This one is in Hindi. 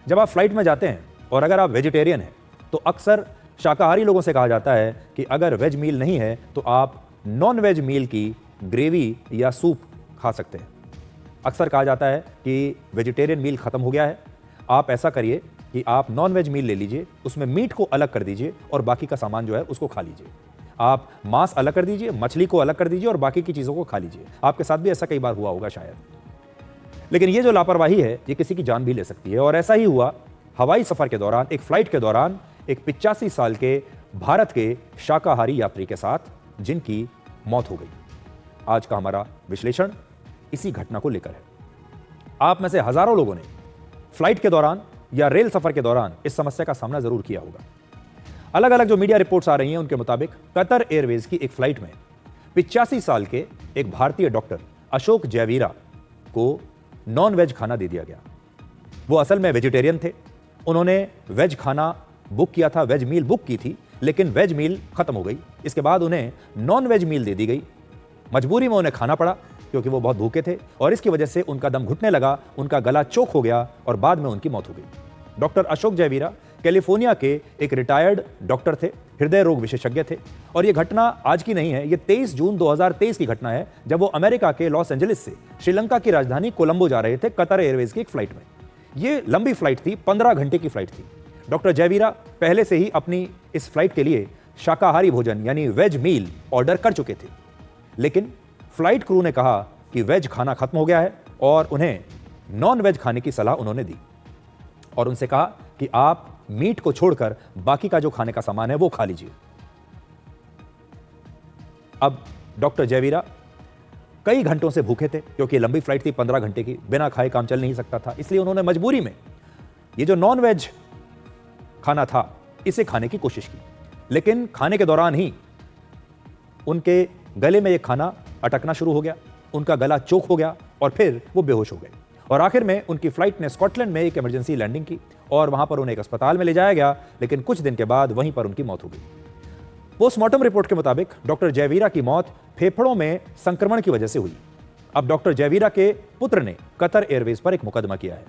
जब आप फ्लाइट में जाते हैं और अगर आप वेजिटेरियन हैं तो अक्सर शाकाहारी लोगों से कहा जाता है कि अगर वेज मील नहीं है तो आप नॉन वेज मील की ग्रेवी या सूप खा सकते हैं। अक्सर कहा जाता है कि वेजिटेरियन मील ख़त्म हो गया है, आप ऐसा करिए कि आप नॉन वेज मील ले लीजिए, उसमें मीट को अलग कर दीजिए और बाकी का सामान जो है उसको खा लीजिए। आप मांस अलग कर दीजिए, मछली को अलग कर दीजिए और बाकी की चीज़ों को खा लीजिए। आपके साथ भी ऐसा कई बार हुआ होगा शायद, लेकिन ये जो लापरवाही है ये किसी की जान भी ले सकती है। और ऐसा ही हुआ हवाई सफ़र के दौरान, एक फ्लाइट के दौरान एक 85 साल के भारत के शाकाहारी यात्री के साथ, जिनकी मौत हो गई। आज का हमारा विश्लेषण इसी घटना को लेकर है। आप में से हजारों लोगों ने फ्लाइट के दौरान या रेल सफर के दौरान इस समस्या का सामना जरूर किया होगा। अलग अलग जो मीडिया रिपोर्ट्स आ रही हैं उनके मुताबिक कतर एयरवेज की एक फ्लाइट में 85 साल के एक भारतीय डॉक्टर अशोक जयवीरा को नॉन वेज खाना दे दिया गया। वो असल में वेजिटेरियन थे, उन्होंने वेज खाना बुक किया था, वेज मील बुक की थी, लेकिन वेज मील खत्म हो गई। इसके बाद उन्हें नॉन वेज मील दे दी गई। मजबूरी में उन्हें खाना पड़ा क्योंकि वो बहुत भूखे थे और इसकी वजह से उनका दम घुटने लगा, उनका गला चोक हो गया और बाद में उनकी मौत हो गई। डॉक्टर अशोक जयवीरा कैलिफोर्निया के एक रिटायर्ड डॉक्टर थे, हृदय रोग विशेषज्ञ थे और यह घटना आज की नहीं है, ये 23 जून 2023 की घटना है, जब वो अमेरिका के लॉस एंजलिस से श्रीलंका की राजधानी कोलंबो जा रहे थे कतर एयरवेज की एक फ्लाइट में। ये लंबी फ्लाइट थी, 15 घंटे की फ्लाइट थी। डॉक्टर जयवीरा पहले से ही अपनी इस फ्लाइट के लिए शाकाहारी भोजन यानी वेज मील ऑर्डर कर चुके थे, लेकिन फ्लाइट क्रू ने कहा कि वेज खाना खत्म हो गया है और उन्हें नॉन वेज खाने की सलाह उन्होंने दी और उनसे कहा कि आप मीट को छोड़कर बाकी का जो खाने का सामान है वो खा लीजिए। अब डॉक्टर जयवीरा कई घंटों से भूखे थे क्योंकि लंबी फ्लाइट थी, 15 घंटे की, बिना खाए काम चल नहीं सकता था, इसलिए उन्होंने मजबूरी में ये जो नॉन वेज खाना था इसे खाने की कोशिश की। लेकिन खाने के दौरान ही उनके गले में ये खाना अटकना शुरू हो गया, उनका गला चोक हो गया और फिर वो बेहोश हो गए और आखिर में उनकी फ्लाइट ने स्कॉटलैंड में एक इमरजेंसी लैंडिंग की और वहां पर उन्हें एक अस्पताल में ले जाया गया, लेकिन कुछ दिन के बाद वहीं पर उनकी मौत हो गई। पोस्टमार्टम रिपोर्ट के मुताबिक डॉक्टर जयवीरा की मौत फेफड़ों में संक्रमण की वजह से हुई। अब डॉक्टर जयवीरा के पुत्र ने कतर एयरवेज पर एक मुकदमा किया है।